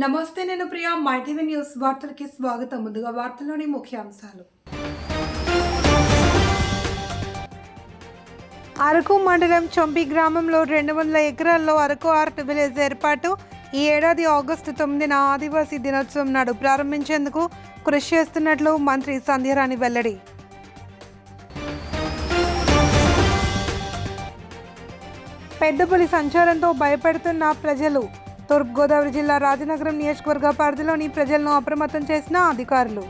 నమస్తే, నేను Priya. My TV news వార్తలకి స్వాగతం. ముందుగా వార్తల్లోని ముఖ్యాంశాలు. అరకు మండలం చొంపి గ్రామంలో 200 ఎకరాల్లో అరకు ఆర్ట్ విలేజ్ ఏర్పాటు. ఈ ఏడాది ఆగస్టు 9న ఆదివాసీ దినోత్సవం నాడు ప్రారంభించేందుకు కృషి చేస్తున్నట్లు మంత్రి సంధ్యారాణి వెల్లడి. పెద్దపులి సంచారంతో భయపడుతున్న ప్రజలు. తూర్పుగోదావరి జిల్లా రాజనగరం నియోజకవర్గ పరిధిలోని ప్రజలను అప్రమత్తం చేసిన అధికారులు.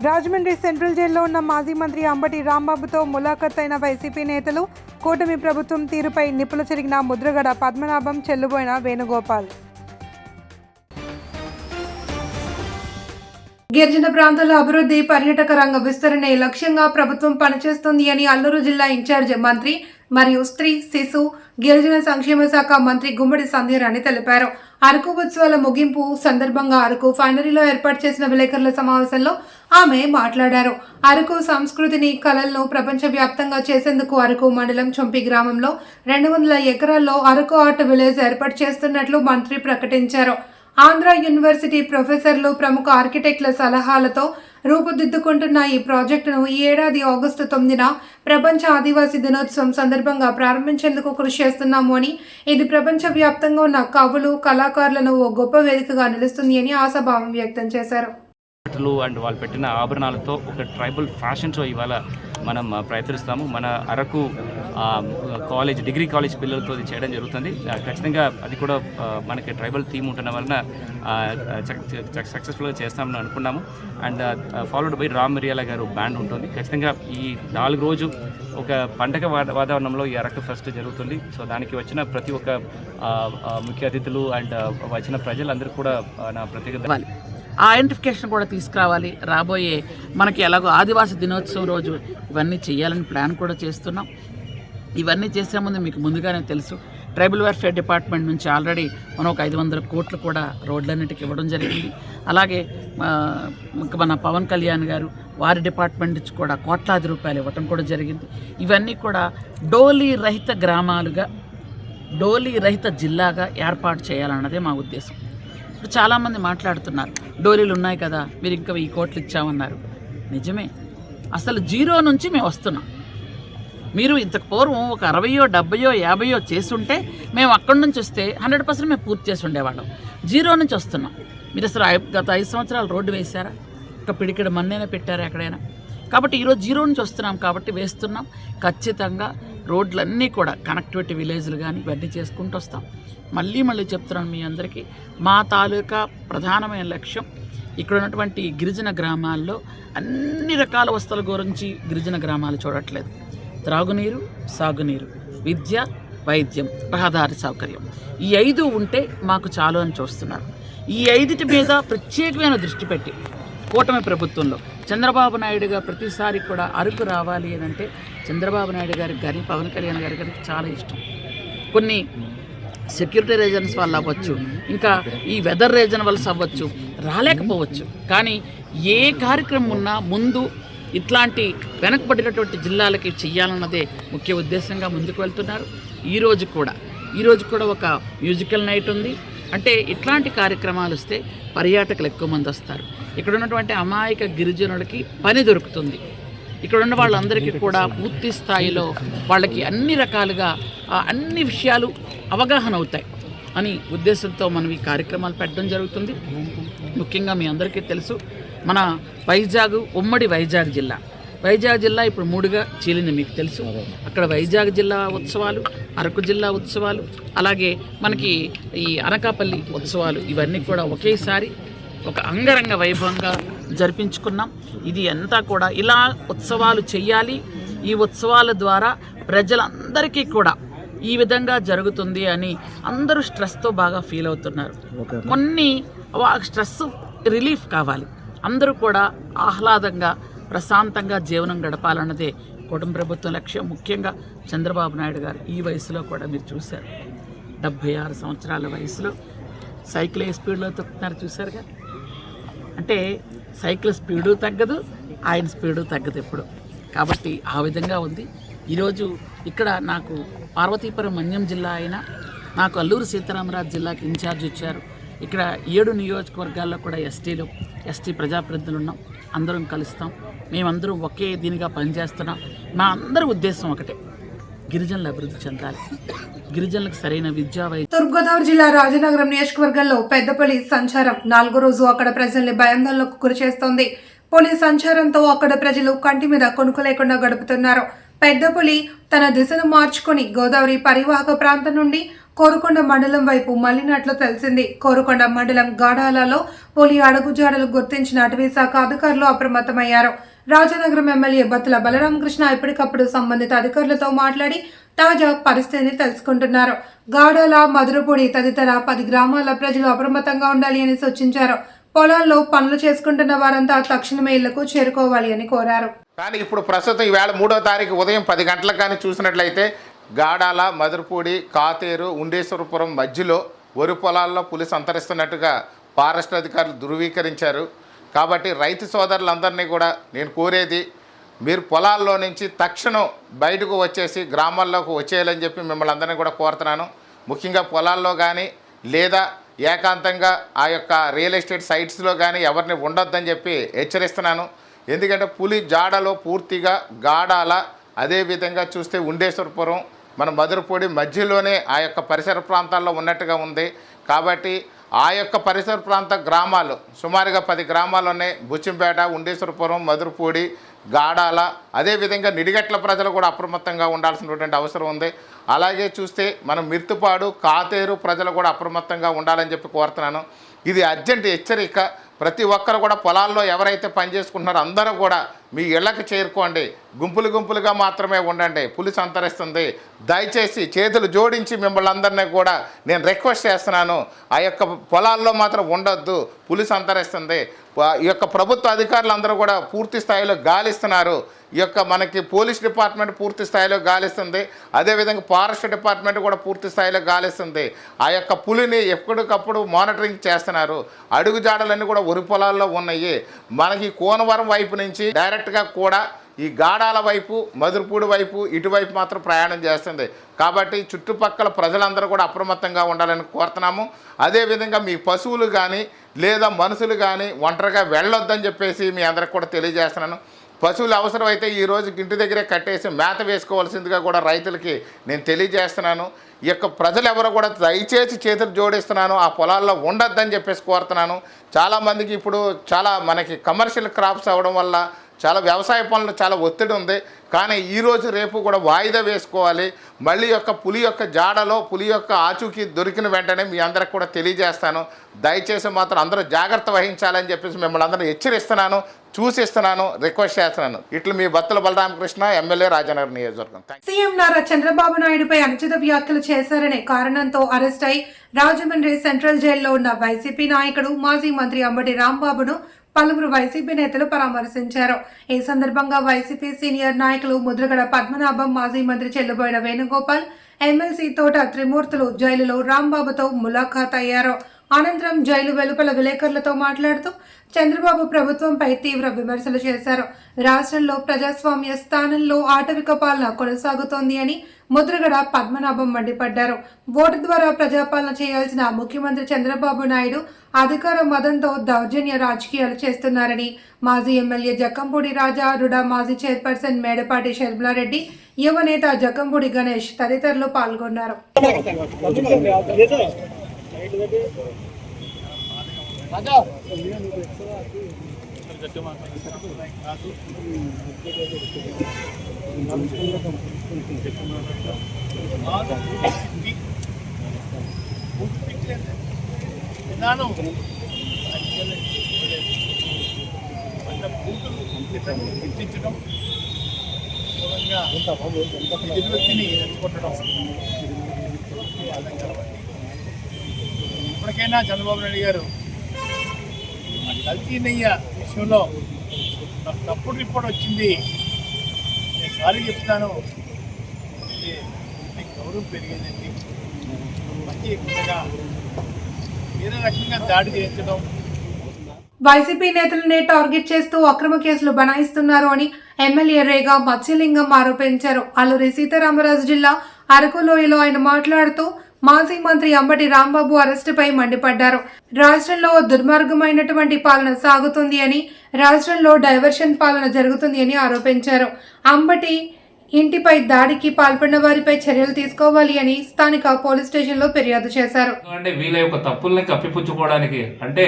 రాజమండ్రి సెంట్రల్ జైల్లో ఉన్న మాజీ మంత్రి అంబటి రాంబాబుతో ములాఖత్ అయిన వైసీపీ నేతలు. కూటమి ప్రభుత్వం తీరుపై నిప్పులు చెరిగిన ముద్రగడ పద్మనాభం, చెల్లుబోయిన వేణుగోపాల్. గిరిజన ప్రాంతాల అభివృద్ధి, పర్యాటక రంగ విస్తరణే లక్ష్యంగా ప్రభుత్వం పనిచేస్తుంది అని అల్లూరు జిల్లా ఇన్ఛార్జ్ మంత్రి మరియు స్త్రీ, శిశు, గిరిజన సంక్షేమ శాఖ మంత్రి గుమ్మడి సంధ్యారాణి తెలిపారు. అరకు ఉత్సవాల ముగింపు సందర్భంగా అరకు ఫైనరీలో ఏర్పాటు చేసిన విలేకరుల సమావేశంలో ఆమె మాట్లాడారు. అరకు సంస్కృతిని, కళలను ప్రపంచవ్యాప్తంగా చేసేందుకు అరకు మండలం చొంపి గ్రామంలో 200 ఎకరాల్లో అరకు ఆర్ట్ విలేజ్ ఏర్పాటు చేస్తున్నట్లు మంత్రి ప్రకటించారు. ఆంధ్ర యూనివర్సిటీ ప్రొఫెసర్లు, ప్రముఖ ఆర్కిటెక్టుల సలహాలతో రూపుదిద్దుకుంటున్న ఈ ప్రాజెక్టును ఈ ఏడాది ఆగస్టు 9న ప్రపంచ ఆదివాసీ దినోత్సవం సందర్భంగా ప్రారంభించేందుకు కృషి చేస్తున్నాము అని, ఇది ప్రపంచవ్యాప్తంగా ఉన్న కవులు, కళాకారులను ఓ గొప్ప వేదికగా నిలుస్తుంది అని ఆశాభావం వ్యక్తం చేశారు. అండ్ వాళ్ళు పెట్టిన ఆభరణాలతో ఒక ట్రైబల్ ఫ్యాషన్ షో ఇవాళ మనం ప్రయత్నిస్తాము. మన అరకు కాలేజ్, డిగ్రీ కాలేజ్ పిల్లలతో ఇది చేయడం జరుగుతుంది. ఖచ్చితంగా అది కూడా మనకి ట్రైబల్ థీమ్ ఉంటున్న వలన సక్సెస్ఫుల్గా చేస్తామని అనుకున్నాము. అండ్ ఫాలోడ్ బై రామ్ మిరియాల గారు బ్యాండ్ ఉంటుంది. ఖచ్చితంగా ఈ 4 రోజు ఒక పండగ వాతావరణంలో ఈ అరకు ఫెస్ట్ జరుగుతుంది. సో దానికి వచ్చిన ప్రతి ఒక్క ముఖ్య అతిథులు అండ్ వచ్చిన ప్రజలందరూ కూడా నా ప్రత్యేకత ఆ ఐడెంటిఫికేషన్ కూడా తీసుకురావాలి. రాబోయే మనకి ఎలాగో ఆదివాసీ దినోత్సవం రోజు ఇవన్నీ చేయాలని ప్లాన్ కూడా చేస్తున్నాం. ఇవన్నీ చేసే ముందు మీకు ముందుగానే తెలుసు, ట్రైబల్ వెల్ఫేర్ డిపార్ట్మెంట్ నుంచి ఆల్రెడీ మనం ఒక 500 కోట్లు కూడా రోడ్లన్నిటికీ ఇవ్వడం జరిగింది. అలాగే మన పవన్ కళ్యాణ్ గారు వారి డిపార్ట్మెంట్ నుంచి కూడా కోట్లాది రూపాయలు ఇవ్వటం కూడా జరిగింది. ఇవన్నీ కూడా డోలీ రహిత గ్రామాలుగా, డోలీ రహిత జిల్లాగా ఏర్పాటు చేయాలన్నదే మా ఉద్దేశం. ఇప్పుడు చాలామంది మాట్లాడుతున్నారు, డోలీలు ఉన్నాయి కదా, మీరు ఇంకా 1000 కోట్లు ఇచ్చామన్నారు. నిజమే, అసలు జీరో నుంచి మేము వస్తున్నాం. మీరు ఇంతకు పూర్వం ఒక 60, 70, 50 చేసుంటే మేము అక్కడి నుంచి వస్తే 100% మేము పూర్తి చేసి ఉండేవాళ్ళం. జీరో నుంచి వస్తున్నాం. మీరు అసలు గత 5 సంవత్సరాలు రోడ్డు వేశారా? ఒక పిడికిడ మన్నైనా పెట్టారా ఎక్కడైనా? కాబట్టి ఈరోజు జీరో నుంచి వస్తున్నాం కాబట్టి వేస్తున్నాం. ఖచ్చితంగా రోడ్లన్నీ కూడా కనెక్టివిటీ విలేజ్లు కానీ ఇవన్నీ చేసుకుంటూ వస్తాం. మళ్ళీ చెప్తున్నాను మీ అందరికీ, మా తాలూకా ప్రధానమైన లక్ష్యం ఇక్కడ ఉన్నటువంటి గిరిజన గ్రామాల్లో అన్ని రకాల వస్తువుల గురించి గిరిజన గ్రామాలు చూడట్లేదు. త్రాగునీరు, సాగునీరు, విద్య, వైద్యం, రహదారి సౌకర్యం, ఈ 5 ఉంటే మాకు చాలు అని చూస్తున్నారు. ఈ 5 మీద ప్రత్యేకమైన దృష్టి పెట్టి కూటమి ప్రభుత్వంలో చంద్రబాబు నాయుడు గారు ప్రతిసారి కూడా అరకు రావాలి అని అంటే చంద్రబాబు నాయుడు గారికి కానీ పవన్ కళ్యాణ్ గారికి చాలా ఇష్టం. కొన్ని సెక్యూరిటీ రీజన్స్ వల్ల అవ్వచ్చు, ఇంకా ఈ వెదర్ రీజన్ వల్ల అవ్వచ్చు, రాలేకపోవచ్చు. కానీ ఏ కార్యక్రమం ఉన్నా ముందు ఇట్లాంటి వెనకబడినటువంటి జిల్లాలకి చెయ్యాలన్నదే ముఖ్య ఉద్దేశంగా ముందుకు వెళ్తున్నారు. ఈరోజు కూడా ఒక మ్యూజికల్ నైట్ ఉంది. అంటే ఇట్లాంటి కార్యక్రమాలు వస్తే పర్యాటకులు ఎక్కువ మంది వస్తారు. ఇక్కడ ఉన్నటువంటి అమాయక గిరిజనులకి పని దొరుకుతుంది. ఇక్కడ ఉన్న వాళ్ళందరికీ కూడా పూర్తి స్థాయిలో వాళ్ళకి అన్ని రకాలుగా అన్ని విషయాలు అవగాహన అవుతాయి అని ఉద్దేశంతో మనం ఈ కార్యక్రమాలు పెట్టడం జరుగుతుంది. ముఖ్యంగా మీ అందరికీ తెలుసు, మన వైజాగ్, ఉమ్మడి వైజాగ్ జిల్లా ఇప్పుడు 3గా చీలింది మీకు తెలుసు. అక్కడ వైజాగ్ జిల్లా ఉత్సవాలు, అరకు జిల్లా ఉత్సవాలు, అలాగే మనకి ఈ అనకాపల్లి ఉత్సవాలు, ఇవన్నీ కూడా ఒకేసారి ఒక అంగరంగ వైభవంగా జరిపించుకున్నాం. ఇది అంతా కూడా ఇలా ఉత్సవాలు చేయాలి. ఈ ఉత్సవాల ద్వారా ప్రజలందరికీ కూడా ఈ విధంగా జరుగుతుంది అని అందరూ స్ట్రెస్తో బాగా ఫీల్ అవుతున్నారు. కొన్ని స్ట్రెస్ రిలీఫ్ కావాలి. అందరూ కూడా ఆహ్లాదంగా, ప్రశాంతంగా జీవనం గడపాలన్నదే కుటుంబ ప్రభుత్వం లక్ష్యం. ముఖ్యంగా చంద్రబాబు నాయుడు గారు ఈ వయసులో కూడా మీరు చూశారు, 76 సంవత్సరాల వయసులో సైకిల్ ఏ స్పీడ్లో తొక్కుతున్నారు చూశారుగా. అంటే సైకిల్ స్పీడు తగ్గదు, ఆయన స్పీడు తగ్గదు ఎప్పుడు. కాబట్టి ఆ విధంగా ఉంది. ఈరోజు ఇక్కడ నాకు పార్వతీపురం మన్యం జిల్లా అయినా నాకు అల్లూరు సీతారామరాజు జిల్లాకి ఇన్ఛార్జ్ ఇచ్చారు. ఇక్కడ 7 నియోజకవర్గాల్లో కూడా ఎస్టీ ప్రజాప్రతినిధులు ఉన్నాం. అందరం కలుస్తాం. మేమందరం ఒకే దీనిగా పనిచేస్తున్నాం. మా అందరి ఉద్దేశం ఒకటే, గిరిజనులు అభివృద్ధి చెందాలి, గిరిజనులకు సరైన విద్యా తూర్పుగోదావరి జిల్లా రాజనగరం నియోజకవర్గంలో పెద్దపల్లి సంచారం 4వ రోజు అక్కడ ప్రజల్ని భయాందోళనకు గురి చేస్తోంది. పోలీస్ సంచారంతో అక్కడ ప్రజలు కంటి మీద కొనుక్కు లేకుండా గడుపుతున్నారు. పెద్దపల్లి తన దిశను మార్చుకుని గోదావరి పరివాహక ప్రాంతం నుండి కోరుకొండ మండలం వైపు మళ్లినట్లు తెలిసింది. కోరుకొండ మండలం గాడాలలో పోలి అడుగుజాడలు గుర్తించిన అటవీ శాఖ అధికారులు అప్రమత్తమయ్యారు. రాజనగరం ఎమ్మెల్యే బత్తుల బలరామకృష్ణ ఎప్పటికప్పుడు సంబంధిత అధికారులతో మాట్లాడి తాజా పరిస్థితిని తెలుసుకుంటున్నారు. గాడాల, మధురపూడి తదితర 10 గ్రామాల ప్రజలు అప్రమత్తంగా ఉండాలి అని సూచించారు. పొలాల్లో పనులు చేసుకుంటున్న వారంతా తక్షణమే ఇళ్లకు చేరుకోవాలి అని కోరారు. కానీ ఇప్పుడు ప్రస్తుతం ఈవేళ 3వ తారీఖు ఉదయం 10 గంటలకు కానీ చూసినట్లయితే గాడాల, మధురపూడి, కాతేరు, ఉండేశ్వరపురం మధ్యలో వరి పొలాల్లో పులి సంతరిస్తున్నట్టుగా ఫారెస్ట్ అధికారులు ధృవీకరించారు. కాబట్టి రైతు సోదరులందరినీ కూడా నేను కోరేది, మీరు పొలాల్లో నుంచి తక్షణం బయటకు వచ్చేసి గ్రామాల్లోకి వచ్చేయాలని చెప్పి మిమ్మల్ని అందరినీ కూడా కోరుతున్నాను. ముఖ్యంగా పొలాల్లో కానీ లేదా ఏకాంతంగా ఆ యొక్క రియల్ ఎస్టేట్ సైట్స్లో కానీ ఎవరిని ఉండొద్దని చెప్పి హెచ్చరిస్తున్నాను. ఎందుకంటే పులి జాడలో పూర్తిగా గాడాల, అదేవిధంగా చూస్తే ఉండేశ్వరపురం, మన మధురపూడి మధ్యలోనే ఆ యొక్క పరిసర ప్రాంతాల్లో ఉన్నట్టుగా ఉంది. కాబట్టి ఆ యొక్క పరిసర ప్రాంత గ్రామాలు సుమారుగా 10 గ్రామాలు ఉన్నాయి. బుచ్చింపేట, ఉండేశ్వరపురం, మధురపూడి, గాడాల, అదేవిధంగా నిడిగట్ల ప్రజలు కూడా అప్రమత్తంగా ఉండాల్సినటువంటి అవసరం ఉంది. అలాగే చూస్తే మనం మిర్తుపాడు, కాతేరు ప్రజలు కూడా అప్రమత్తంగా ఉండాలని చెప్పి కోరుతున్నాను. ఇది అర్జెంట్ హెచ్చరిక. ప్రతి ఒక్కరు కూడా పొలాల్లో ఎవరైతే పనిచేసుకుంటున్నారో అందరూ కూడా మీ ఇళ్లకు చేరుకోండి. గుంపులుగా మాత్రమే ఉండండి. పులి సంతరిస్తుంది. దయచేసి చేతులు జోడించి మిమ్మల్ని అందరినీ కూడా నేను రిక్వెస్ట్ చేస్తున్నాను, ఆ యొక్క పొలాల్లో మాత్రం ఉండొద్దు, పులి సంతరిస్తుంది. ఈ యొక్క ప్రభుత్వ అధికారులు అందరూ కూడా పూర్తి స్థాయిలో గాలిస్తున్నారు. ఈ యొక్క మనకి పోలీస్ డిపార్ట్మెంట్ పూర్తి స్థాయిలో గాలిస్తుంది. అదేవిధంగా ఫారెస్ట్ డిపార్ట్మెంట్ కూడా పూర్తి స్థాయిలో గాలిస్తుంది. ఆ యొక్క పులిని ఎప్పటికప్పుడు మానిటరింగ్ చేస్తున్నారు. అడుగుజాడలన్నీ కూడా వరి పొలాల్లో ఉన్నాయి. మనకి కోనవరం వైపు నుంచి డైరెక్ట్గా కూడా ఈ గాడాల వైపు, మధురపూడి వైపు, ఇటువైపు మాత్రం ప్రయాణం చేస్తుంది. కాబట్టి చుట్టుపక్కల ప్రజలందరూ కూడా అప్రమత్తంగా ఉండాలని కోరుతున్నాము. అదేవిధంగా మీ పశువులు కానీ లేదా మనుషులు కానీ ఒంటరిగా వెళ్ళొద్దని చెప్పేసి మీ అందరికి కూడా తెలియజేస్తున్నాను. పశువులు అవసరమైతే ఈరోజు ఇంటి దగ్గరే కట్టేసి మేత వేసుకోవాల్సిందిగా కూడా రైతులకి నేను తెలియజేస్తున్నాను. ఈ యొక్క ప్రజలు ఎవరో కూడా దయచేసి చేతులు జోడిస్తున్నాను, ఆ పొలాల్లో ఉండొద్దని చెప్పేసి కోరుతున్నాను. చాలామందికి ఇప్పుడు చాలా మనకి కమర్షియల్ క్రాప్స్ అవ్వడం వల్ల చాలా వ్యవసాయ పనులు చాలా ఒత్తిడి ఉంది. కానీ ఈరోజు రేపు కూడా వాయిదా వేసుకోవాలి. మళ్ళీ యొక్క పులి యొక్క జాడలో పులి యొక్క ఆచూకీ దొరికిన వెంటనే మీ అందరికి కూడా తెలియజేస్తాను. దయచేసి మాత్రం అందరూ జాగ్రత్త వహించాలని చెప్పేసి మిమ్మల్ని అందరూ హెచ్చరిస్తున్నాను, సూచిస్తున్నాను, రిక్వెస్ట్ చేస్తున్నాను. ఇట్లు మీ బత్తుల బలరామకృష్ణ, ఎమ్మెల్యే, రాజనగర్ నియోజకవర్గం. సీఎం నారా చంద్రబాబు నాయుడుపై అనుచిత వ్యాఖ్యలు చేశారనే కారణంతో అరెస్ట్ అయి రాజమండ్రి సెంట్రల్ జైల్లో ఉన్న వైసీపీ నాయకుడు మాజీ మంత్రి అంబటి రాంబాబును పలువురు వైసీపీ నేతలు పరామర్శించారు. ఈ సందర్భంగా వైసీపీ సీనియర్ నాయకులు ముద్రగడ పద్మనాభం, మాజీ మంత్రి చెల్లుబోయిన వేణుగోపాల్, ఎమ్మెల్సీ తోట త్రిమూర్తులు జైలులో రాంబాబుతో ములాఖాత్ అయ్యారు. అనంతరం జైలు వెలుపల విలేకరులతో మాట్లాడుతూ చంద్రబాబు ప్రభుత్వంపై తీవ్ర విమర్శలు చేశారు. రాష్ట్రంలో ప్రజాస్వామ్య స్థానంలో ఆటవిక పాలన కొనసాగుతోంది అని ముద్రగడ పద్మనాభం మండిపడ్డారు. ఓటు ద్వారా ప్రజాపాలన చేయాల్సిన ముఖ్యమంత్రి చంద్రబాబు నాయుడు అధికార మదంతో దౌర్జన్య రాజకీయాలు చేస్తున్నారని మాజీ ఎమ్మెల్యే జక్కంపూడి రాజా, రుడా మాజీ చైర్పర్సన్ మేడపాటి శర్మిలారెడ్డి, యువనేత జక్కంపూడి గణేష్ తదితరులు పాల్గొన్నారు. ఇప్పటికైనా చంద్రబాబు నాయుడు గారు కల్తీ నెయ్య విషయంలో నాకు తప్పుడు రిపోర్ట్ వచ్చింది, నేను సారీ చెప్తాను, మీకు గౌరవం పెరిగిందండి. ప్రత్యేకంగా వేరే రకంగా దాడి చేయించడం. వైసీపీ నేతలనే టార్గెట్ చేస్తూ అక్రమ కేసులు బనాయిస్తున్నారు అని ఎమ్మెల్యే రేగా మత్స్యలింగం ఆరోపించారు. అల్లూరి సీతారామరాజు జిల్లా అరకులోయలో ఆయన మాట్లాడుతూ మాజీ మంత్రి అంబటి రాంబాబు అరెస్టుపై మండిపడ్డారు. రాష్ట్రంలో దుర్మార్గమైనటువంటి పాలన సాగుతుంది అని, రాష్ట్రంలో డైవర్షన్ పాలన జరుగుతుంది అని ఆరోపించారు. అంబటి ఇంటిపై దాడికి పాల్పడిన వారిపై చర్యలు తీసుకోవాలి అని స్థానిక పోలీస్ స్టేషన్లో ఫిర్యాదు చేశారు. అంటే వీళ్ళ యొక్క తప్పుల్ని కప్పిపుచ్చుకోవడానికి, అంటే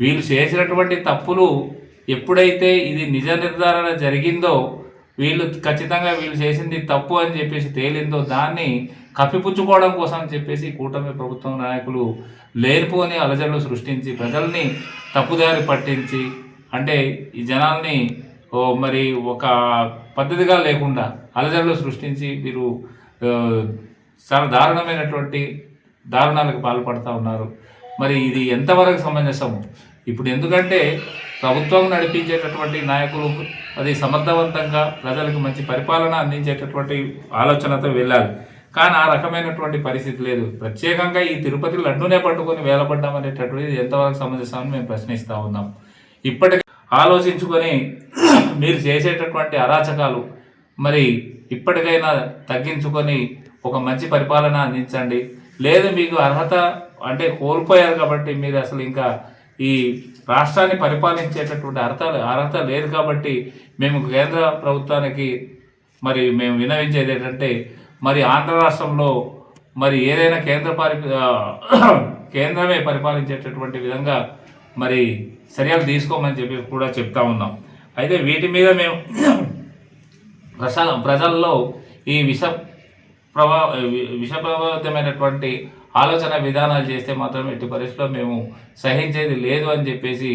వీళ్ళు చేసినటువంటి తప్పులు ఎప్పుడైతే ఇది నిజ నిర్ధారణ జరిగిందో, వీళ్ళు ఖచ్చితంగా వీళ్ళు చేసింది తప్పు అని చెప్పేసి తేలిందో, దాన్ని కప్పిపుచ్చుకోవడం కోసం అని చెప్పేసి కూటమి ప్రభుత్వం నాయకులు లేనిపోని అలజడులు సృష్టించి ప్రజల్ని తప్పుదారి పట్టించి, అంటే ఈ జనాల్ని మరి ఒక పద్ధతిగా లేకుండా అలజడులు సృష్టించి వీరు చాలా దారుణమైనటువంటి దారుణాలకు పాల్పడుతూ ఉన్నారు. మరి ఇది ఎంతవరకు సమంజసము? ఇప్పుడు ఎందుకంటే ప్రభుత్వం నడిపించేటటువంటి నాయకులు అది సమర్థవంతంగా ప్రజలకు మంచి పరిపాలన అందించేటటువంటి ఆలోచనతో వెళ్ళాలి. కానీ ఆ రకమైనటువంటి పరిస్థితి లేదు. ప్రత్యేకంగా ఈ తిరుపతి లడ్డూనే పట్టుకొని వేలపడ్డం అనేటటువంటిది ఎంతవరకు సమంజసమని మేము ప్రశ్నిస్తూ ఉన్నాం. ఇప్పటికీ ఆలోచించుకొని మీరు చేసేటటువంటి అరాచకాలు మరి ఇప్పటికైనా తగ్గించుకొని ఒక మంచి పరిపాలన అందించండి. లేదు మీకు అర్హత అంటే కోల్పోయారు కాబట్టి మీరు అసలు ఇంకా ఈ రాష్ట్రాన్ని పరిపాలించేటటువంటి అర్హత లేదు కాబట్టి మేము కేంద్ర ప్రభుత్వానికి మరి మేము విన్నవించేది ఏంటంటే, మరి ఆంధ్ర రాష్ట్రంలో మరి ఏదైనా కేంద్రమే పరిపాలించేటటువంటి విధంగా మరి చర్యలు తీసుకోమని చెప్పి కూడా చెప్తా ఉన్నాం. అయితే వీటి మీద మేము ప్రజల్లో ఈ విషప్రభావితమైనటువంటి ఆలోచన విధానాలు చేస్తే మాత్రం ఎట్టి పరిస్థితుల్లో మేము సహించేది లేదు అని చెప్పేసి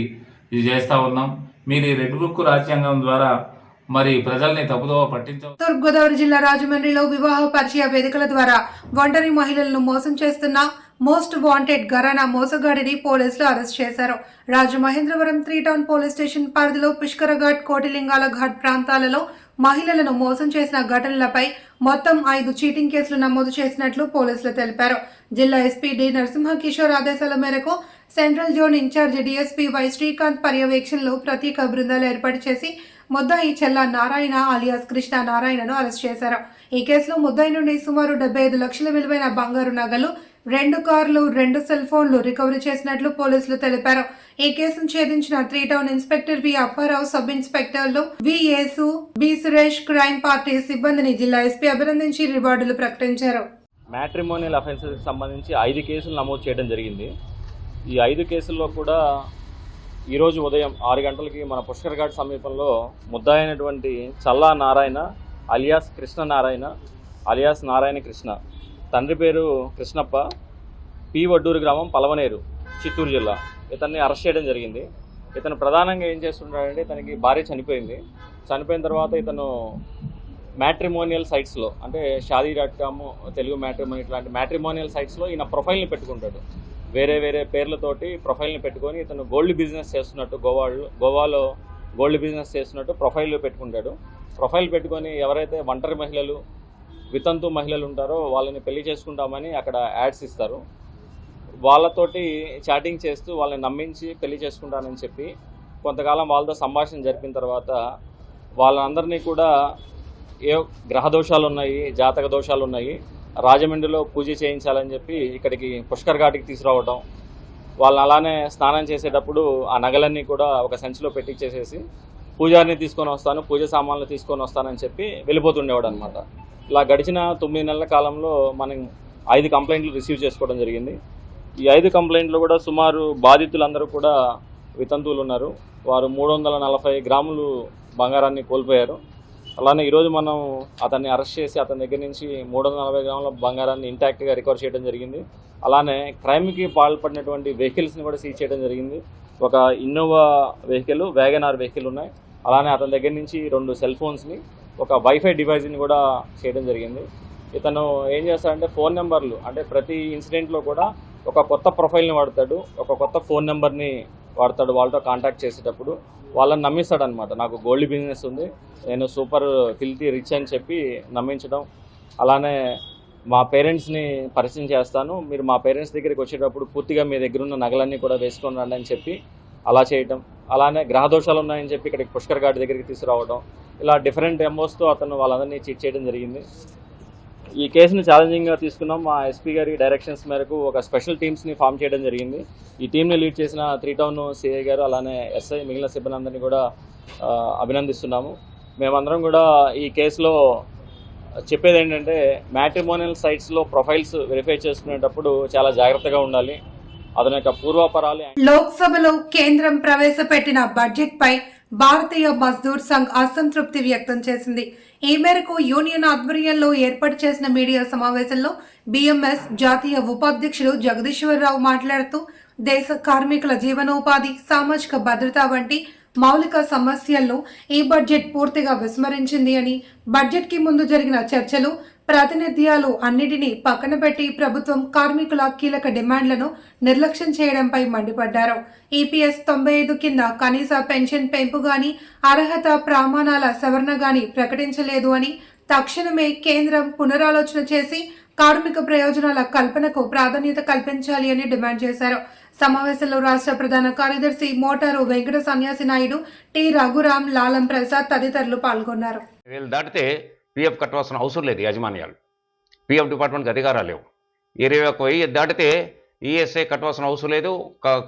ఇది చేస్తూ ఉన్నాం. మీరు ఈ రెడ్ బుక్ రాజ్యాంగం ద్వారా మరి ప్రజల్ని తప్పుదోవ పట్టించవచ్చు. తూర్పుగోదావరి జిల్లా రాజమండ్రిలో వివాహ పరిచయ వేదికల ద్వారా ఒంటరి మహిళలను మోసం చేస్తున్న మోస్ట్ వాంటెడ్ ఘరానా మోసగాడిని పోలీసులు అరెస్ట్ చేశారు. రాజమహేంద్రవరం 3 టౌన్ పోలీస్ స్టేషన్ పరిధిలో పుష్కరఘాట్, కోటిలింగాల ఘాట్ ప్రాంతాలలో మహిళలను మోసం చేసిన ఘటనలపై మొత్తం 5 చీటింగ్ కేసులు నమోదు చేసినట్లు పోలీసులు తెలిపారు. జిల్లా ఎస్పీ డి నరసింహకిషోర్ ఆదేశాల మేరకు central zone incharge DSP why Srikanth పర్యవేక్షణలో ప్రత్యేక బృందాలు ఏర్పాటు చేసి ముద్దాయి చెల్ల నారాయణ అలియాస్ కృష్ణ నారాయణను అరెస్ట్ చేశారు. ఈ కేసులో ముద్దాయి నుండి సుమారు 75 లక్షల విలువైన బంగారు నగలు, 2 కార్లు, 2 సెల్ ఫోన్లు రికవరీ చేసినట్లు పోలీసులు తెలిపారు. ఈ కేసును ఛేదించిన 3 town inspector V Apparao, sub ఇన్స్పెక్టర్లు V Yesu, B Suresh, crime party సిబ్బందిని జిల్లా ఎస్పీ అభినందించి రివార్డులు ప్రకటించారు. మ్యాట్రిమోనియల్ అఫెన్సెస్కి సంబంధించి 5 కేసులు నమోదు చేయడం జరిగింది. ఈ 5 కేసుల్లో కూడా ఈరోజు ఉదయం 6 గంటలకి మన పుష్కర్ ఘాట్ సమీపంలో ముద్దాయి అయినటువంటి చల్లా నారాయణ అలియాస్ కృష్ణ నారాయణ అలియాస్ నారాయణ కృష్ణ, తండ్రి పేరు కృష్ణప్ప, పి వడ్డూరు గ్రామం, పలవనేరు, చిత్తూరు జిల్లా, ఇతన్ని అరెస్ట్ చేయడం జరిగింది. ఇతను ప్రధానంగా ఏం చేస్తుంటాడంటే, ఇతనికి భార్య చనిపోయిన తర్వాత ఇతను మ్యాట్రిమోనియల్ సైట్స్లో, అంటే షాదీ.com, తెలుగు మ్యాట్రిమోని, ఇట్లాంటి మ్యాట్రిమోనియల్ సైట్స్లో ఈయన ప్రొఫైల్ని పెట్టుకుంటాడు. వేరే పేర్లతోటి ప్రొఫైల్ని పెట్టుకొని ఇతను గోల్డ్ బిజినెస్ చేస్తున్నట్టు, గోవాలో గోల్డ్ బిజినెస్ చేస్తున్నట్టు ప్రొఫైల్ పెట్టుకుంటాడు. ప్రొఫైల్ పెట్టుకొని ఎవరైతే ఒంటరి మహిళలు, వితంతు మహిళలు ఉంటారో వాళ్ళని పెళ్లి చేసుకుంటామని అక్కడ యాడ్స్ ఇస్తారు. వాళ్ళతోటి చాటింగ్ చేస్తూ వాళ్ళని నమ్మించి పెళ్లి చేసుకుంటానని చెప్పి కొంతకాలం వాళ్ళతో సంభాషణ జరిపిన తర్వాత వాళ్ళందరినీ కూడా ఏ గ్రహ దోషాలు ఉన్నాయి, జాతక దోషాలు ఉన్నాయి, రాజమండ్రిలో పూజ చేయించాలని చెప్పి ఇక్కడికి పుష్కర్ ఘాట్కి తీసుకురావడం, వాళ్ళని అలానే స్నానం చేసేటప్పుడు ఆ నగలన్నీ కూడా ఒక సంచిలో పెట్టించేసేసి పూజారిని తీసుకొని వస్తాను, పూజ సామాన్లు తీసుకొని వస్తానని చెప్పి వెళ్ళిపోతుండేవాడు అనమాట. ఇలా గడిచిన 9 నెలల కాలంలో మనం 5 కంప్లైంట్లు రిసీవ్ చేసుకోవడం జరిగింది. ఈ 5 కంప్లైంట్లు కూడా సుమారు బాధితులందరూ కూడా వితంతువులు ఉన్నారు. వారు 340 గ్రాములు బంగారాన్ని కోల్పోయారు. అలానే ఈరోజు మనం అతన్ని అరెస్ట్ చేసి అతని దగ్గర నుంచి 340 గ్రాముల బంగారాన్ని ఇంటాక్ట్గా రికవర్ చేయడం జరిగింది. అలానే క్రైమ్కి పాల్పడినటువంటి వెహికల్స్ని కూడా సీజ్ చేయడం జరిగింది. ఒక ఇన్నోవా వెహికల్, వ్యాగనార్ వెహికల్ ఉన్నాయి. అలానే అతని దగ్గర నుంచి 2 సెల్ ఫోన్స్ని, ఒక వైఫై డివైస్ని కూడా చేయడం జరిగింది. ఇతను ఏం చేస్తాడంటే ఫోన్ నెంబర్లు, అంటే ప్రతి ఇన్సిడెంట్లో కూడా ఒక కొత్త ప్రొఫైల్ని వాడతాడు, ఒక కొత్త ఫోన్ నెంబర్ని వాడతాడు. వాళ్ళతో కాంటాక్ట్ చేసేటప్పుడు వాళ్ళని నమ్మిస్తాడనమాట. నాకు గోల్డ్ బిజినెస్ ఉంది, నేను సూపర్ ఫిల్తీ రిచ్ అని చెప్పి నమ్మించడం. అలానే మా పేరెంట్స్ని పరిచయం చేస్తాను, మీరు మా పేరెంట్స్ దగ్గరికి వచ్చేటప్పుడు పూర్తిగా మీ దగ్గర ఉన్న నగలన్నీ కూడా వేసుకొని రండి అని చెప్పి అలా చేయటం. అలానే గ్రహదోషాలు ఉన్నాయని చెప్పి ఇక్కడికి పుష్కర్ ఘాట్ దగ్గరికి తీసుకురావడం. ఇలా డిఫరెంట్ ఎంఓస్తో అతను వాళ్ళందరినీ చీట్ చేయడం జరిగింది. ఈ కేసుని ఛాలెంజింగ్గా తీసుకున్నాం. మా ఎస్పీ గారి డైరెక్షన్స్ మేరకు ఒక స్పెషల్ టీమ్స్ని ఫామ్ చేయడం జరిగింది. ఈ టీంని లీడ్ చేసిన 3 టౌన్ సిఐ గారు అలానే ఎస్ఐ మిగిలిన సిబ్బంది అందరినీ కూడా అభినందిస్తున్నాము. మేమందరం కూడా ఈ కేసులో చెప్పేది ఏంటంటే మ్యాట్రిమోనియల్ సైట్స్లో ప్రొఫైల్స్ వెరిఫై చేసుకునేటప్పుడు చాలా జాగ్రత్తగా ఉండాలి. అతని యొక్క పూర్వాపరాలు. లోక్సభలో కేంద్రం ప్రవేశపెట్టిన బడ్జెట్ పై భారతీయ మజ్దూర్ సంఘ్ అసంతృప్తి వ్యక్తం చేసింది. ఈ మేరకు యూనియన్ ఆధ్వర్యంలో ఏర్పాటు చేసిన మీడియా సమావేశంలో బిఎంఎస్ జాతీయ ఉపాధ్యక్షుడు జగదీశ్వరరావు మాట్లాడుతూ దేశ కార్మికుల జీవనోపాధి, సామాజిక భద్రత వంటి మౌలిక సమస్యలను ఈ బడ్జెట్ పూర్తిగా విస్మరించింది అని, బడ్జెట్ కి ముందు జరిగిన చర్చలు, ప్రాతినిధ్యాలు అన్నిటినీ పక్కన పెట్టి ప్రభుత్వం కార్మికుల కీలక డిమాండ్లను నిర్లక్ష్యం చేయడంపై మండిపడ్డారు. ఈపీఎస్ 95 కింద కనీస పెన్షన్ పెంపు గాని, అర్హత ప్రమాణాల సవరణ గాని ప్రకటించలేదు అని, తక్షణమే కేంద్రం పునరాలోచన చేసి కార్మిక ప్రయోజనాల కల్పనకు ప్రాధాన్యత కల్పించాలి అని డిమాండ్ చేశారు. సమావేశంలో రాష్ట్ర ప్రధాన కార్యదర్శి మోటారు వెంకట సన్యాసి నాయుడు, టి రఘురాం, లాలం ప్రసాద్ తదితరులు పాల్గొన్నారు. దాటితే పీఎఫ్ కట్టవలసిన అవసరం లేదు. యాజమాన్యాలు పీఎఫ్ డిపార్ట్మెంట్కి అధికారాలు లేవు. 21,000 దాటితే ఈఎస్ఐ కట్టవలసిన అవసరం లేదు.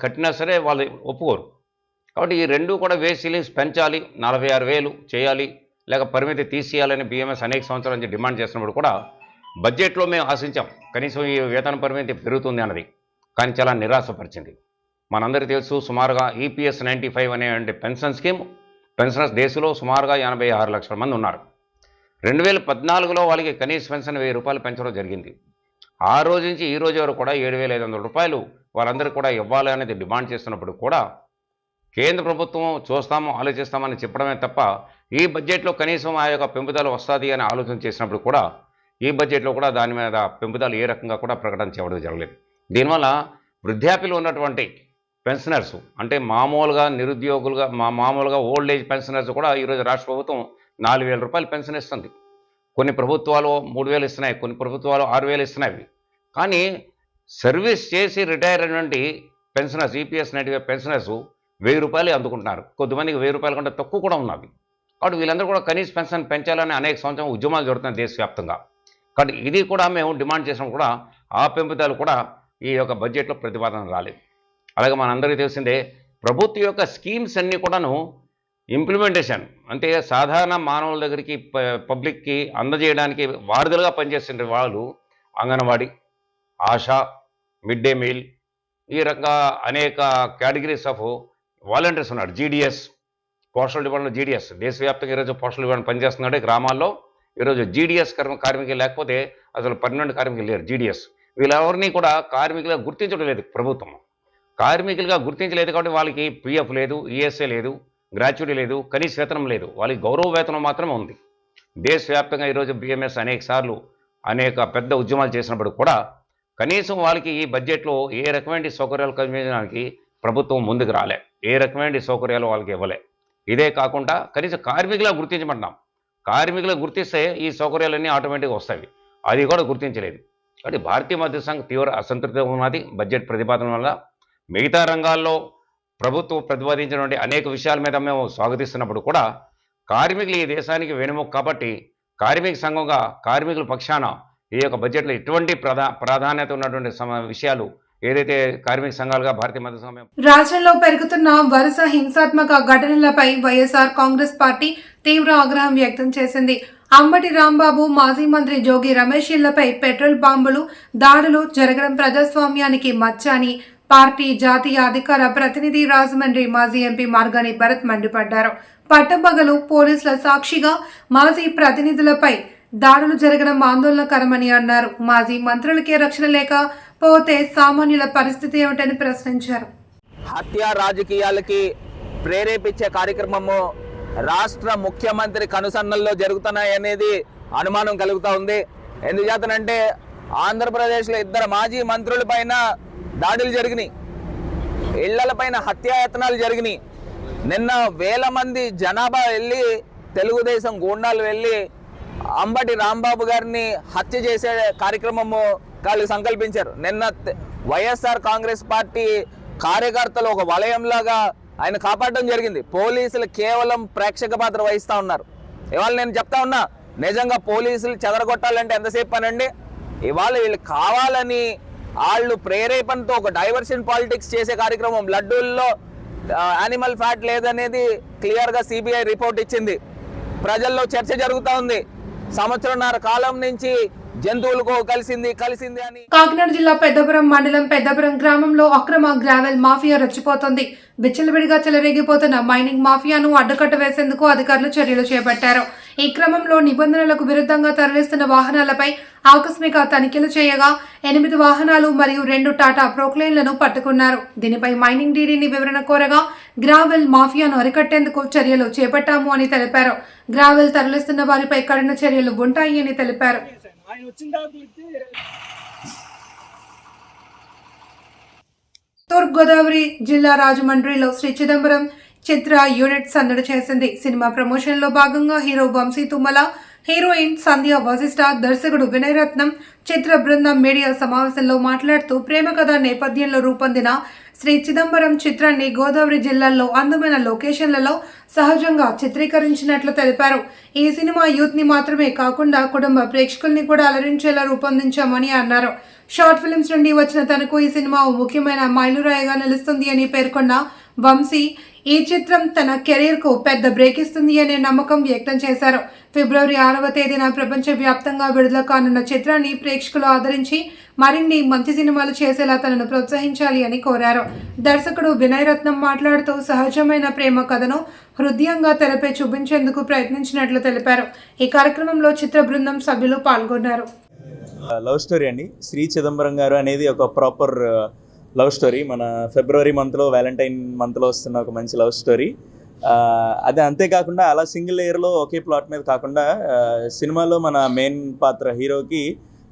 కట్టినా సరే వాళ్ళు ఒప్పుకోరు. కాబట్టి ఈ రెండు కూడా వేజ్ సీలింగ్స్ పెంచాలి, 46,000 చేయాలి, లేక పరిమితి తీసేయాలని బిఎంఎస్ అనేక సంవత్సరాల నుంచి డిమాండ్ చేసినప్పుడు కూడా బడ్జెట్లో మేము ఆశించాం కనీసం ఈ వేతన పరిమితి పెరుగుతుంది అన్నది. కానీ చాలా నిరాశపరిచింది. మనందరికీ తెలుసు సుమారుగా ఈపీఎస్ 95 అనే పెన్షన్ స్కీమ్ పెన్షనర్స్ దేశంలో సుమారుగా 86 లక్షల మంది ఉన్నారు. 2014లో వాళ్ళకి కనీస పెన్షన్ 1000 రూపాయలు పెంచడం జరిగింది. ఆ రోజు నుంచి ఈ రోజు వరకు కూడా 7,500 రూపాయలు వాళ్ళందరికీ కూడా ఇవ్వాలి అనేది డిమాండ్ చేస్తున్నప్పుడు కూడా కేంద్ర ప్రభుత్వం చూస్తాము, ఆలోచిస్తామని చెప్పడమే తప్ప ఈ బడ్జెట్లో కనీసం ఆ యొక్క పెంపుదల వస్తుంది అని ఆలోచన చేసినప్పుడు కూడా ఈ బడ్జెట్లో కూడా దాని మీద పెంపుదల ఏ రకంగా కూడా ప్రకటన చేయడం జరగలేదు. దీనివల్ల వృద్ధాప్యలు ఉన్నటువంటి పెన్షనర్స్ అంటే మామూలుగా నిరుద్యోగులుగా మామూలుగా ఓల్డ్ ఏజ్ పెన్షనర్స్ కూడా ఈరోజు రాష్ట్ర ప్రభుత్వం 4,000 రూపాయలు పెన్షన్ ఇస్తుంది. కొన్ని ప్రభుత్వాలు 3,000 ఇస్తున్నాయి, కొన్ని ప్రభుత్వాలు 6,000 ఇస్తున్నాయి. కానీ సర్వీస్ చేసి రిటైర్ అయినటువంటి పెన్షనర్స్ ఈపీఎస్ 95 పెన్షనర్స్ 1,000 రూపాయలు అందుకుంటున్నారు. కొద్దిమందికి 1,000 రూపాయల కంటే తక్కువ కూడా ఉన్నవి. కాబట్టి వీళ్ళందరూ కూడా కనీస పెన్షన్ పెంచాలని అనేక సంవత్సరం ఉద్యమాలు జరుగుతున్నాయి దేశవ్యాప్తంగా. కాబట్టి ఇది కూడా మేము డిమాండ్ చేసినప్పుడు కూడా ఆ పెంపుదల కూడా ఈ యొక్క బడ్జెట్లో ప్రతిపాదన రాలేదు. అలాగే మనందరికీ తెలిసిందే ప్రభుత్వం యొక్క స్కీమ్స్ అన్నీ కూడాను ఇంప్లిమెంటేషన్ అంటే సాధారణ మానవుల దగ్గరికి పబ్లిక్కి అందజేయడానికి వారధులుగా పనిచేస్తుంటే వాళ్ళు anganwadi, ASHA, mid day meal, ఈ రకంగా అనేక కేటగిరీస్ ఆఫ్ వాలంటీర్స్ ఉన్నారు. జీడిఎస్, పోస్టల్ డిపార్ట్మెంట్ జీడిఎస్ దేశవ్యాప్తంగా ఈరోజు పోస్టల్ డిపార్ట్మెంట్ పనిచేస్తున్నాడు. గ్రామాల్లో ఈరోజు జీడిఎస్ కార్మికులు లేకపోతే అసలు పర్మనెంట్ కార్మికులు లేరు. జీడిఎస్ వీళ్ళెవరినీ కూడా కార్మికులుగా గుర్తించడం లేదు ప్రభుత్వం. కార్మికులుగా గుర్తించలేదు కాబట్టి వాళ్ళకి పీఎఫ్ లేదు, ఈఎస్ఐ లేదు, గ్రాట్యుటీ లేదు, కనీస వేతనం లేదు. వాళ్ళకి గౌరవ వేతనం మాత్రమే ఉంది. దేశవ్యాప్తంగా ఈరోజు బిఎంఎస్ అనేక పెద్ద ఉద్యమాలు చేసినప్పుడు కూడా కనీసం వాళ్ళకి ఈ బడ్జెట్లో ఏ రకమైన సౌకర్యాలు కల్పించడానికి ప్రభుత్వం ముందుకు రాలే, ఏ రకమైన సౌకర్యాలు వాళ్ళకి ఇవ్వలే. ఇదే కాకుండా కనీసం కార్మికులుగా గుర్తించమంటున్నాం. కార్మికులు గుర్తిస్తే ఈ సౌకర్యాలన్నీ ఆటోమేటిక్గా వస్తాయి. అది కూడా గుర్తించలేదు. కాబట్టి భారతీయ మజ్దూర్ సంఘ్ తీవ్ర అసంతృప్తి ఉన్నది బడ్జెట్ ప్రతిపాదన వల్ల. మిగతా రంగాల్లో ప్రభుత్వం ప్రతిపాదించినటువంటి అనేక విషయాల మీద మేము స్వాగతిస్తున్నప్పుడు కూడా కార్మికులు ఈ దేశానికి వెనుముక కాబట్టి కార్మిక సంఘంగా కార్మికుల పక్షాన ఈ యొక్క బడ్జెట్లో ఎటువంటి ప్రాధాన్యత ఉన్నటువంటి విషయాలు ఏదైతే కార్మిక సంఘాలుగా భారతీయ మజ్దూర్ సంఘం రాష్ట్రంలో పెరుగుతున్న వరుస హింసాత్మక ఘటనలపై వైఎస్ఆర్ కాంగ్రెస్ పార్టీ తీవ్ర ఆగ్రహం వ్యక్తం చేసింది. అంబటి రాంబాబు, మాజీ మంత్రి జోగి రమేష్ ఇళ్లపై పెట్రోల్ బాంబులు దాడులు జరగడం ప్రజాస్వామ్యానికి మచ్చ అని పార్టీ జాతీయ అధికార ప్రతినిధి రాజమండ్రి మాజీ ఎంపీ మార్గాని భరత్ మండిపడ్డారు. పట్టపగలు పోలీసుల సాక్షిగా మాజీ ప్రతినిధులపై దాడులు జరగడం ఆందోళనకరమని అన్నారు. మాజీ మంత్రులకే రక్షణ లేకపోతే సామాన్యుల పరిస్థితి ఏమిటని ప్రశ్నించారు. హత్య రాజకీయాలకి ప్రేరేపించే కార్యక్రమము రాష్ట్ర ముఖ్యమంత్రి కనుసన్నల్లో జరుగుతున్నాయనేది అనుమానం కలుగుతూ ఉంది. ఎందుచేతనంటే ఆంధ్రప్రదేశ్లో 2 మాజీ మంత్రుల పైన దాడులు జరిగినాయి, ఇళ్లపైన హత్యాయత్నాలు జరిగినాయి. నిన్న 1000 మంది జనాభా వెళ్ళి తెలుగుదేశం గూండాలు వెళ్ళి అంబటి రాంబాబు గారిని హత్య చేసే కార్యక్రమము వాళ్ళు సంకల్పించారు. నిన్న వైఎస్ఆర్ కాంగ్రెస్ పార్టీ కార్యకర్తలు ఒక వలయంలాగా ఆయన కాపాడడం జరిగింది. పోలీసులు కేవలం ప్రేక్షక పాత్ర వహిస్తూ ఉన్నారు. ఇవాళ నేను చెప్తా ఉన్నా, నిజంగా పోలీసులు చెదరగొట్టాలంటే ఎంతసేపు పనండి? ఇవాళ వీళ్ళు కావాలని వాళ్ళు ప్రేరేపణతో ఒక డైవర్షన్ పాలిటిక్స్ చేసే కార్యక్రమం. లడ్డూల్లో యానిమల్ ఫ్యాట్ లేదనేది క్లియర్గా సిబిఐ రిపోర్ట్ ఇచ్చింది. ప్రజల్లో చర్చ జరుగుతూ ఉంది. సంవత్సరంన్నర కాలం నుంచి జంతువులకు కలిసింది అని. కాకినాడ జిల్లా పెద్దపురం మండలం పెద్దపురం గ్రామంలో అక్రమ గ్రావెల్ మాఫియా రెచ్చిపోతోంది. విచ్చలవిడిగా చెలరేగిపోతున్న మైనింగ్ మాఫియాను అడ్డుకట్ట వేసేందుకు అధికారులు చర్యలు చేపట్టారు. ఈ క్రమంలో నిబంధనలకు విరుద్ధంగా తరలిస్తున్న వాహనాలపై ఆకస్మిక తనిఖీలు చేయగా 8 వాహనాలు మరియు 2 టాటా ప్రోక్లైన్లను పట్టుకున్నారు. దీనిపై మైనింగ్ డీడీని వివరణ కోరగా గ్రావెల్ మాఫియాను అరికట్టేందుకు చర్యలు చేపట్టాము అని తెలిపారు. గ్రావెల్ తరలిస్తున్న వారిపై కఠిన చర్యలు ఉంటాయి అని తెలిపారు. తూర్పుగోదావరి జిల్లా రాజమండ్రిలో శ్రీ చిదంబరం చిత్ర యూనిట్ సందడి చేసింది. సినిమా ప్రమోషన్ లో భాగంగా హీరో వంశీ తుమ్మల, హీరోయిన్ సంధ్య వశిష్ఠ, దర్శకుడు వినయ్ రత్నం, చిత్ర బృందం మీడియా సమావేశంలో మాట్లాడుతూ ప్రేమ కథ నేపథ్యంలో రూపొందిన శ్రీ చిదంబరం చిత్రాన్ని గోదావరి జిల్లాల్లో అందమైన లొకేషన్లలో సహజంగా చిత్రీకరించినట్లు తెలిపారు. ఈ సినిమా యూత్ ని మాత్రమే కాకుండా కుటుంబ ప్రేక్షకుల్ని కూడా అలరించేలా రూపొందించామని అన్నారు. షార్ట్ ఫిల్మ్స్ నుండి వచ్చిన తనకు ఈ సినిమా ఓ ముఖ్యమైన మైలురాయిగా నిలుస్తుంది అని పేర్కొన్న వంశీ ఈ చిత్రం తన కెరీర్ కు పెద్ద బ్రేక్ ఇస్తుంది అనే నమ్మకం వ్యక్తం చేశారు. ఫిబ్రవరి 6వ తేదీన ప్రపంచ వ్యాప్తంగా విడుదల కానున్న చిత్రాన్ని ప్రేక్షకులు ఆదరించి మరిన్ని మంచి సినిమాలు చేసేలా తనను ప్రోత్సహించాలి అని కోరారు. దర్శకుడు వినయ్ రత్నం మాట్లాడుతూ సహజమైన ప్రేమ కథను హృదయంగా తెరపై చూపించేందుకు ప్రయత్నించినట్లు తెలిపారు. ఈ కార్యక్రమంలో చిత్ర బృందం సభ్యులు పాల్గొన్నారు. లవ్ స్టోరీ అండి. శ్రీ చిదంబరం గారు అనేది ఒక ప్రాపర్ లవ్ స్టోరీ. మన ఫిబ్రవరి మంత్లో, వ్యాలంటైన్ మంత్లో వస్తున్న ఒక మంచి లవ్ స్టోరీ. అది అంతేకాకుండా అలా సింగిల్ లేయర్లో ఒకే ప్లాట్ మీద కాకుండా సినిమాలో మన మెయిన్ పాత్ర హీరోకి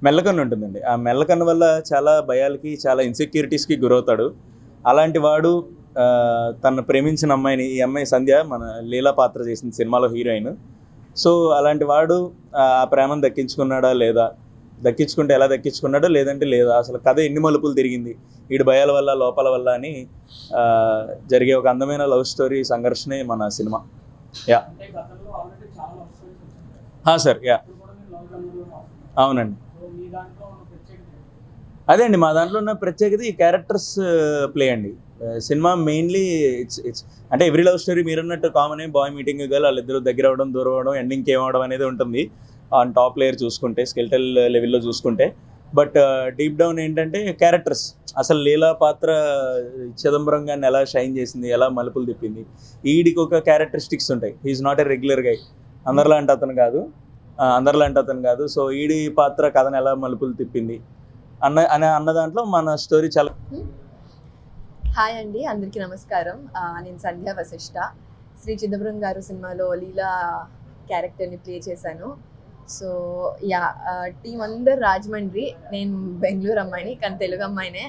మెల్లకన్ను ఉంటుందండి. ఆ మెల్లకన్ను వల్ల చాలా భయాలకి, చాలా ఇన్సెక్యూరిటీస్కి గురవుతాడు. అలాంటి వాడు తను ప్రేమించిన అమ్మాయిని, ఈ అమ్మాయి సంధ్య మన లీలా పాత్ర చేసిన సినిమాలో హీరోయిన్. సో అలాంటి వాడు ఆ ప్రేమను దక్కించుకున్నాడా లేదా, దక్కించుకుంటే ఎలా దక్కించుకున్నాడో లేదంటే లేదా, అసలు కథ ఎన్ని మలుపులు తిరిగింది వీడి భయాల వల్ల, లోపాల వల్ల అని జరిగే ఒక అందమైన లవ్ స్టోరీ సంఘర్షణే మన సినిమా. యా సార్, యా అవునండి. అదే అండి, మా దాంట్లో ఉన్న ప్రత్యేకత ఈ క్యారెక్టర్స్ ప్లే అండి. సినిమా మెయిన్లీ ఇట్స్ అంటే ఎవ్రీ లవ్ స్టోరీ మీరు అన్నట్టు కామన్, బాయ్ మీటింగ్ గర్ల్, వాళ్ళిద్దరు దగ్గర అవ్వడం, దూరం అవ్వడం, ఎండింగ్కి ఏమవడం అనేది ఉంటుంది ఆన్ టాప్ లేయర్ చూసుకుంటే, స్కెల్టల్ లెవెల్లో చూసుకుంటే. బట్ డీప్ డౌన్ ఏంటంటే క్యారెక్టర్స్, అసలు లీలా పాత్ర చిదంబరం గారిని ఎలా షైన్ చేసింది, ఎలా మలుపులు తిప్పింది, ఈడికి ఒక క్యారెక్టరిస్టిక్స్ ఉంటాయి. హీఈస్ నాట్ ఎ రెగ్యులర్ గై, అందరిలాంటి అతను కాదు. సో ఈడి పాత్ర కథను ఎలా మలుపులు తిప్పింది అన్న దాంట్లో మన స్టోరీ చాలా. హాయ్ అండి, అందరికీ నమస్కారం. నేను సంధ్య వశిష్ఠ. శ్రీ చిదంబరం గారు సినిమాలో లీలా క్యారెక్టర్ని ప్లే చేశాను. సో యా, టీం అందరు రాజమండ్రి, నేను బెంగళూరు అమ్మాయిని కానీ తెలుగు అమ్మాయినే.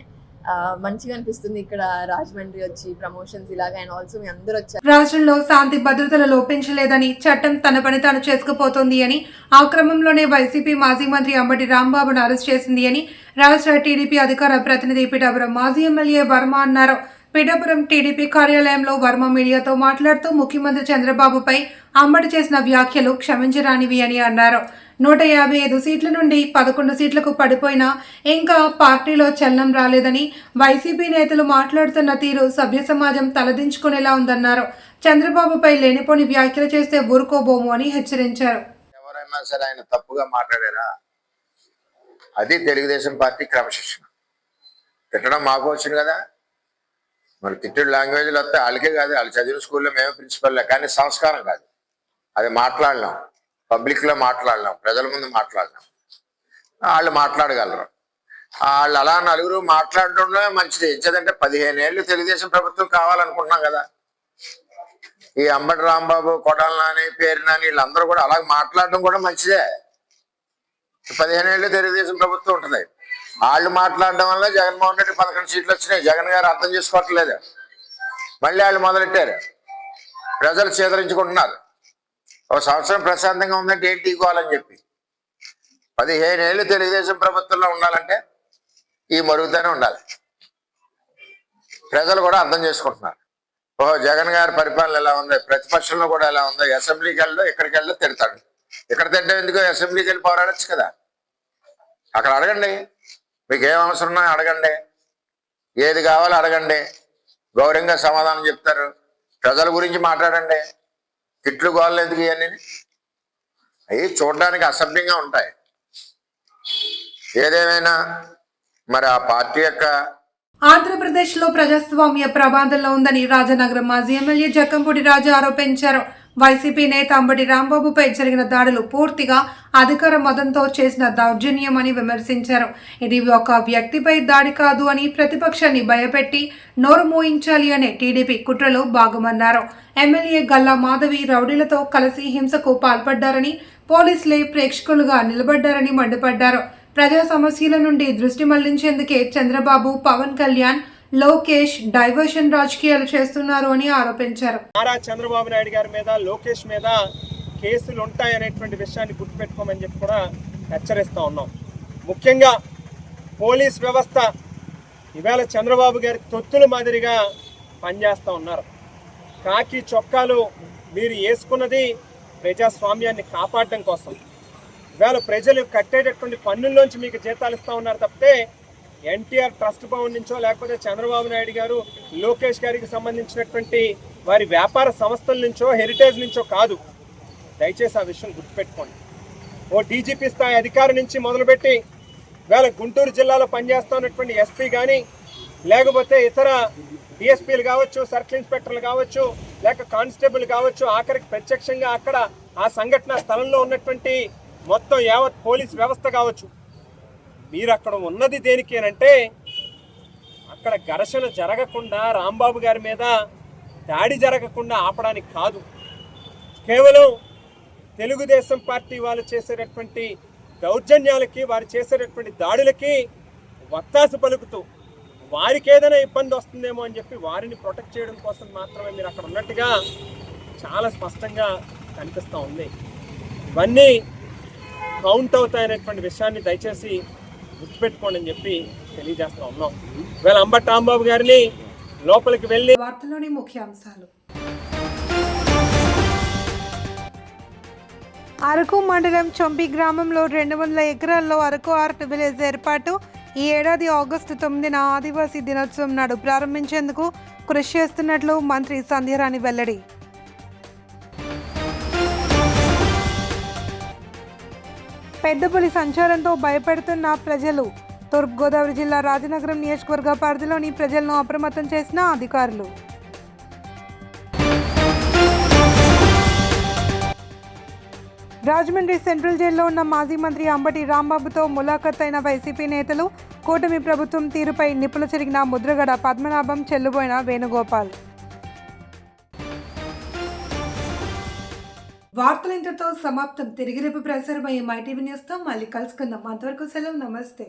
మంచిగా అనిపిస్తుంది ఇక్కడ రాజమండ్రి వచ్చి ప్రమోషన్స్ ఇలాగా. అండ్ ఆల్సో మీ అందరూ వచ్చారు. రాష్ట్రంలో శాంతి భద్రతలు లోపించలేదని, చట్టం తన పని తాను చేసుకుపోతోంది అని, ఆ క్రమంలోనే వైసీపీ మాజీ మంత్రి అంబటి రాంబాబును అరెస్ట్ చేసింది అని రాష్ట్ర టీడీపీ అధికార ప్రతినిధి పిఠాపురం మాజీ ఎమ్మెల్యే వర్మ అన్నారు. పిఠాపురం టీడీపీ కార్యాలయంలో వర్మ మీడియాతో మాట్లాడుతూ ముఖ్యమంత్రి చంద్రబాబుపై అంబటి చేసిన వ్యాఖ్యలు క్షమించరానివి అని అన్నారు. 155 సీట్ల నుండి 11 సీట్లకు పడిపోయినా ఇంకా పార్టీలో చలనం రాలేదని, వైసీపీ నేతలు మాట్లాడుతున్న తీరు సభ్య సమాజం తలదించుకునేలా ఉందన్నారు. చంద్రబాబుపై లేనిపోని వ్యాఖ్యలు చేస్తే ఊరుకోబోము అని హెచ్చరించారు. ఎవరైనా సరే ఆయన తప్పుగా మాట్లాడారా, అది తెలుగుదేశం పార్టీ క్రమశిక్షణ. తిట్టడం మాకు వచ్చింది కదా, మరి తిట్టుడు లాంగ్వేజ్లు వస్తే వాళ్ళకే కాదు, వాళ్ళు చదివిన స్కూల్లో మేము ప్రిన్సిపల్లే, కానీ సంస్కారం కాదు. అది మాట్లాడలేం, పబ్లిక్లో మాట్లాడలేం, ప్రజల ముందు మాట్లాడలేం. వాళ్ళు మాట్లాడగలరు. వాళ్ళు అలా నలుగురు మాట్లాడటంలో మంచిది. ఇచ్చేదంటే 15 ఏళ్ళు తెలుగుదేశం ప్రభుత్వం కావాలనుకుంటున్నాం కదా. ఈ అంబటి రాంబాబు, కొడాల నాని, పేరు నాని వీళ్ళందరూ కూడా అలా మాట్లాడడం కూడా మంచిదే. 15 ఏళ్ళు తెలుగుదేశం ప్రభుత్వం ఉంటుంది. వాళ్ళు మాట్లాడడం వల్ల జగన్మోహన్ రెడ్డి 11 సీట్లు వచ్చినాయి. జగన్ గారు అర్థం చేసుకోవట్లేదు. మళ్ళీ వాళ్ళు మొదలెట్టారు, ప్రజలు చేదరించుకుంటున్నారు. ఒక సంవత్సరం ప్రశాంతంగా ఉందంటే ఏంటి ఇవ్వాలని చెప్పి 15 ఏళ్ళు తెలుగుదేశం ప్రభుత్వంలో ఉండాలంటే ఈ మరుగుదనే ఉండాలి. ప్రజలు కూడా అర్థం చేసుకుంటున్నారు. ఓహో జగన్ గారి పరిపాలన ఎలా ఉంది, ప్రతిపక్షంలో కూడా ఎలా ఉంది, అసెంబ్లీకి వెళ్ళడం ఎక్కడికి వెళ్ళడం తిడతాడు. ఇక్కడ తింటే ఎందుకు, అసెంబ్లీకి వెళ్ళి పోరాడచ్చు కదా. అక్కడ అడగండి, మీకు ఏం అవసరం ఉన్నా అడగండి, ఏది కావాలో అడగండి, గౌరవంగా సమాధానం చెప్తారు. ప్రజల గురించి మాట్లాడండి, తిట్లు గోళ్ళు ఎందుకు ఇవన్నీ, అవి చూడడానికి అసభ్యంగా ఉంటాయి. ఏదేమైనా మరి ఆ పార్టీ యొక్క ఆంధ్రప్రదేశ్లో ప్రజాస్వామ్య ప్రమాదంలో ఉందని రాజనగరం మాజీ ఎమ్మెల్యే జక్కంపూడి రాజు ఆరోపించారు. వైసీపీ నేత అంబటి రాంబాబుపై జరిగిన దాడులు పూర్తిగా అధికార మదంతో చేసిన దౌర్జన్యమని విమర్శించారు. ఇది ఒక వ్యక్తిపై దాడి కాదు అని ప్రతిపక్షాన్ని భయపెట్టి నోరు మోయించాలి అనే టీడీపీ కుట్రలో భాగమన్నారు. ఎమ్మెల్యే గల్లా మాధవి రౌడీలతో కలిసి హింసకు పాల్పడ్డారని, పోలీసులే ప్రేక్షకులుగా నిలబడ్డారని మండిపడ్డారు. ప్రజా సమస్యల నుండి దృష్టి మళ్లించేందుకే చంద్రబాబు, పవన్ కళ్యాణ్, లోకేష్ డైవర్షన్ రాజకీయాలు చేస్తున్నారు అని ఆరోపించారు. నారా చంద్రబాబు నాయుడు గారి మీద, లోకేష్ మీద కేసులు ఉంటాయనేటువంటి విషయాన్ని గుర్తుపెట్టుకోమని చెప్పి కూడా హెచ్చరిస్తూ ఉన్నాం. ముఖ్యంగా పోలీస్ వ్యవస్థ ఇవాళ చంద్రబాబు గారి తొత్తుల మాదిరిగా పనిచేస్తూ ఉన్నారు. కాకి చొక్కాలు మీరు వేసుకున్నది ప్రజాస్వామ్యాన్ని కాపాడడం కోసం. ఇవాళ ప్రజలు కట్టేటటువంటి పన్నుల్లోంచి మీకు జీతాలు ఇస్తూ ఉన్నారు తప్పితే ఎన్టీఆర్ ట్రస్ట్ భవన్ నుంచో లేకపోతే చంద్రబాబు నాయుడు గారు, లోకేష్ గారికి సంబంధించినటువంటి వారి వ్యాపార సంస్థల నుంచో, హెరిటేజ్ నుంచో కాదు. దయచేసి ఆ విషయం గుర్తుపెట్టుకోండి. ఓ డీజీపీ స్థాయి అధికారి నుంచి మొదలుపెట్టి ఇవాళ గుంటూరు జిల్లాలో పనిచేస్తున్నటువంటి ఎస్పీ కానీ, లేకపోతే ఇతర డిఎస్పీలు కావచ్చు, సర్కిల్ ఇన్స్పెక్టర్లు కావచ్చు, లేక కానిస్టేబుల్ కావచ్చు, ఆఖరికి ప్రత్యక్షంగా అక్కడ ఆ సంఘటన స్థలంలో ఉన్నటువంటి మొత్తం యావత్ పోలీస్ వ్యవస్థ కావచ్చు, మీరు అక్కడ ఉన్నది దేనికి అంటే అక్కడ ఘర్షణ జరగకుండా, రాంబాబు గారి మీద దాడి జరగకుండా ఆపడానికి కాదు. కేవలం తెలుగుదేశం పార్టీ వాళ్ళు చేసేటటువంటి దౌర్జన్యాలకి, వారు చేసేటటువంటి దాడులకి వత్తాసు పలుకుతూ వారికి ఏదైనా ఇబ్బంది వస్తుందేమో అని చెప్పి వారిని ప్రొటెక్ట్ చేయడం కోసం మాత్రమే మీరు అక్కడ ఉన్నట్టుగా చాలా స్పష్టంగా కనిపిస్తూ ఉంది. ఇవన్నీ కౌంట్ అవుతాయనేటువంటి విషయాన్ని దయచేసి గుర్తుపెట్టుకోండి అని చెప్పి తెలియజేస్తా ఉన్నాం. ఇవాళ అంబటి రాంబాబు గారిని లోపలికి వెళ్ళి వార్తలోని ముఖ్యాంశాలు. అరకు మండలం చొంపి గ్రామంలో 200 ఎకరాల్లో అరకు ఆర్ట్ విలేజ్ ఏర్పాటు. ఈ ఏడాది ఆగస్టు 9న ఆదివాసీ దినోత్సవం నాడు ప్రారంభించేందుకు కృషి చేస్తున్నట్లు మంత్రి సంధ్యారాణి వెల్లడి. పెద్దపులి సంచారంతో భయపడుతున్న ప్రజలు. తూర్పుగోదావరి జిల్లా రాజనగరం నియోజకవర్గ పరిధిలోని ప్రజలను అప్రమత్తం చేసిన అధికారులు. రాజమండ్రి సెంట్రల్ జైల్లో ఉన్న మాజీ మంత్రి అంబటి రాంబాబుతో ములాఖత్ అయిన వైసీపీ నేతలు. కూటమి ప్రభుత్వం తీరుపై నిప్పులు చెరిగిన ముద్రగడ పద్మనాభం, చెల్లుబోయిన వేణుగోపాల్. వార్తలు ఇంతతో సమాప్తం. తిరిగి రేపు ప్రసారమయ్యే మైటీవీ న్యూస్తో మళ్ళీ కలుసుకుందాం. అంతవరకు సెలవు, నమస్తే.